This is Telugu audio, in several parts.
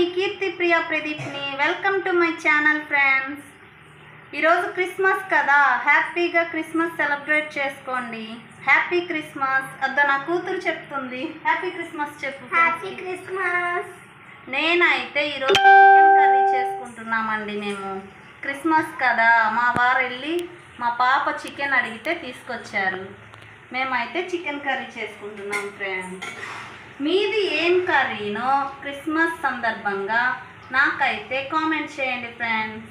మీ కీర్తి ప్రియా ప్రదీప్ని. Welcome to my channel friends. ఈరోజు క్రిస్మస్ కదా, హ్యాపీగా క్రిస్మస్ సెలబ్రేట్ చేసుకోండి. Happy Christmas. అద్దా నా కూతురు చెప్తుంది. హ్యాపీ క్రిస్మస్ చెప్పు. Happy Christmas. నేనైతే ఈరోజు చికెన్ కర్రీ చేసుకుంటున్నామండి. మేము క్రిస్మస్ కదా, మా వారు వెళ్ళి మా పాప చికెన్ అడిగితే తీసుకొచ్చారు. మేమైతే చికెన్ కర్రీ చేసుకుంటున్నాం ఫ్రెండ్స్. మీది ఏం కర్రీనో క్రిస్మస్ సందర్భంగా నాకైతే కామెంట్ చేయండి ఫ్రెండ్స్.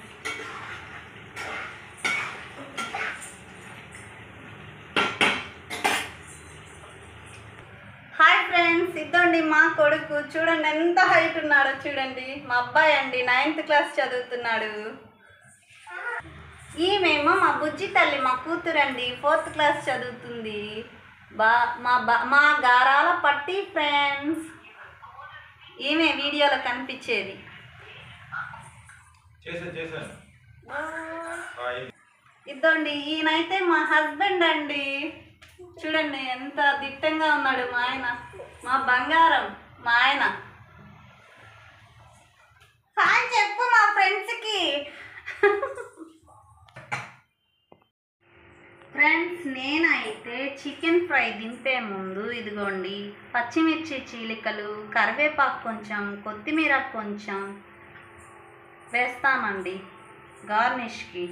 హాయ్ ఫ్రెండ్స్, ఇద్దండి మా కొడుకు. చూడండి ఎంత హైట్ ఉన్నాడో చూడండి. మా అబ్బాయి అండి 9th క్లాస్ చదువుతున్నాడు. ఈమెమో మా బుజ్జి తల్లి, మా కూతురండి 4th క్లాస్ చదువుతుంది. మా గారాల పట్టి ఫ్రెండ్స్. ఈమె వీడియోలో కనిపించేది. ఇద్దండి ఈయనైతే మా హస్బెండ్ అండి. చూడండి ఎంత దిట్టంగా ఉన్నాడు మా ఆయన, మా బంగారం మా ఆయన. హాయ్ చెప్పు మా ఫ్రెండ్స్కి. ఫ్రెండ్స్, నేనైతే చికెన్ ఫ్రై దింపే ముందు ఇదిగోండి పచ్చిమిర్చి చీలికలు, కరివేపాకు కొంచెం, కొత్తిమీర కొంచెం వేస్తామండి గార్నిష్కి.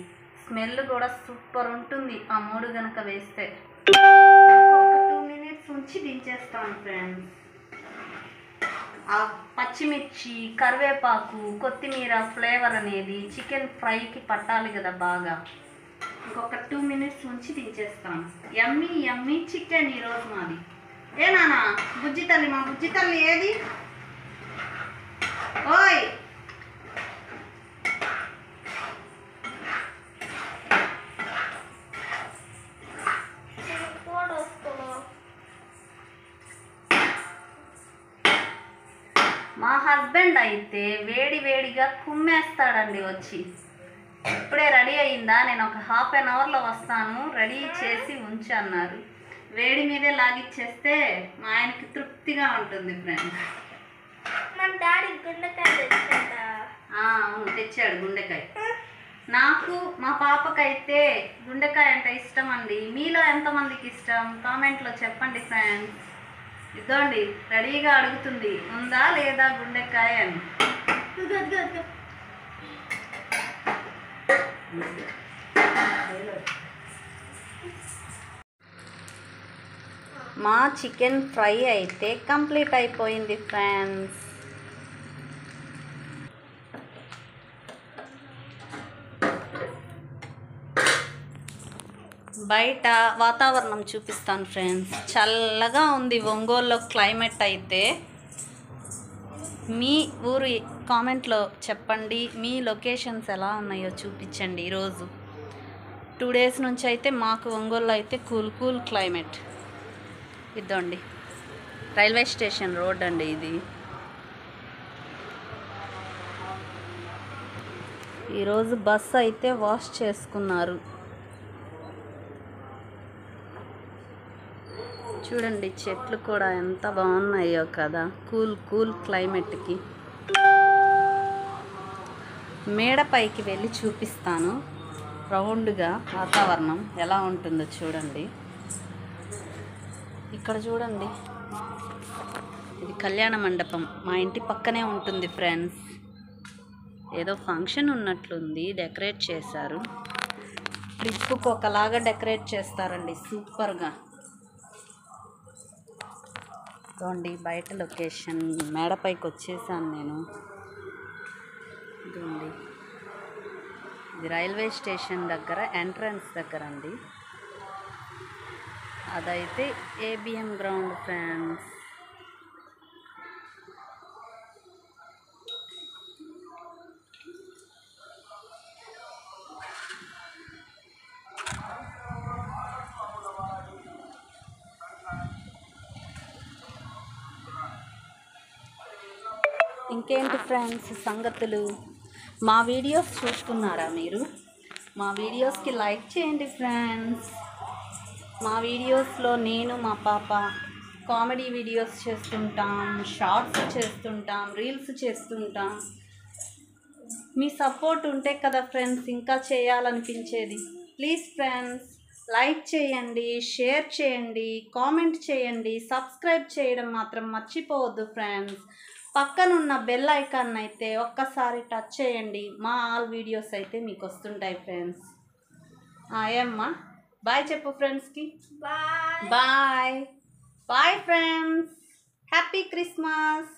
స్మెల్ కూడా సూపర్ ఉంటుంది ఆ 3 గనక వేస్తే. ఒక 2 minutes ఉంచి దించేస్తాను ఫ్రెండ్స్. ఆ పచ్చిమిర్చి, కరివేపాకు, కొత్తిమీర ఫ్లేవర్ అనేది చికెన్ ఫ్రైకి పట్టాలి కదా బాగా. ఇంకొక 2 minutes ఉంచి దించేస్తాను. యమ్మీ యమ్మీ చికెన్ ఈరోజు మాది. ఏ నానా బుజ్జి తల్లి, మా బుజ్జి తల్లి ఏది? ఓయ్ మా హస్బెండ్ అయితే వేడి వేడిగా కుమ్మేస్తాడండి వచ్చి. ఇప్పుడే రెడీ అయ్యిందా, నేను ఒక 1/2 hourలో వస్తాను, రెడీ చేసి ఉంచి అన్నారు. వేడి మీదే లాగిచ్చేస్తే మా ఆయనకి తృప్తిగా ఉంటుంది ఫ్రెండ్స్. మా డాడీ గుండెకాయ తెచ్చాడా? అవును తెచ్చాడు గుండెకాయ. నాకు మా పాపకైతే గుండెకాయ అంటే ఇష్టం అండి. మీలో ఎంతమందికి ఇష్టం కామెంట్లో చెప్పండి ఫ్రెండ్స్. ఇద్దండి రెడీగా అడుగుతుంది ఉందా లేదా గుండెకాయ అని. మా చికెన్ ఫ్రై అయితే కంప్లీట్ అయిపోయింది ఫ్రెండ్స్. బయట వాతావరణం చూపిస్తాను ఫ్రెండ్స్. చల్లగా ఉంది ఒంగోలులో క్లైమేట్ అయితే. మీ ఊరు కామెంట్లో చెప్పండి, మీ లొకేషన్స్ ఎలా ఉన్నాయో చూపించండి. ఈరోజు 2 days నుంచి అయితే మాకు ఒంగోలులో అయితే కూల్ క్లైమేట్. ఇద్దండి రైల్వే స్టేషన్ రోడ్ అండి ఇది. ఈరోజు బస్సు అయితే వాష్ చేసుకున్నారు. చూడండి చెట్లు కూడా ఎంత బాగున్నాయో కదా కూల్ క్లైమేట్కి. మేడపైకి వెళ్ళి చూపిస్తాను రౌండ్గా వాతావరణం ఎలా ఉంటుందో చూడండి. ఇక్కడ చూడండి, ఇది కళ్యాణ మండపం మా ఇంటి పక్కనే ఉంటుంది ఫ్రెండ్స్. ఏదో ఫంక్షన్ ఉన్నట్లుంది, డెకరేట్ చేశారు. ట్రిప్పుకు ఒకలాగా డెకరేట్ చేస్తారండి సూపర్గా. చూడండి బయట లొకేషన్, మేడపైకి వచ్చేసాను నేను. ఇదిగోండి ఇది రైల్వే స్టేషన్ దగ్గర ఎంట్రన్స్ దగ్గర అండి. అదైతే ఏబిఎం గ్రౌండ్ ఫ్రెండ్స్. ఇంకేంటి ఫ్రెండ్స్ సంగతులు? మా వీడియోస్ చూస్తున్నారా మీరు? మా వీడియోస్కి లైక్ చేయండి ఫ్రెండ్స్. మా వీడియోస్లో నేను మా పాప కామెడీ వీడియోస్ చేస్తుంటాం, షార్ట్స్ చేస్తుంటాం, రీల్స్ చేస్తుంటాం. మీ సపోర్ట్ ఉంటే కదా ఫ్రెండ్స్ ఇంకా చేయాలనిపించేది. ప్లీజ్ ఫ్రెండ్స్ లైక్ చేయండి, షేర్ చేయండి, కామెంట్ చేయండి, సబ్స్క్రైబ్ చేయడం మాత్రం మర్చిపోవద్దు ఫ్రెండ్స్. పక్కనున్న బెల్ ఐకాన్ అయితే ఒక్కసారి టచ్ చేయండి. మా ఆల్ వీడియోస్ అయితే మీకు వస్తుంటాయి ఫ్రెండ్స్. ఏమ్మా బాయ్ చెప్పు ఫ్రెండ్స్కి. Bye. Bye bye friends. Happy Christmas.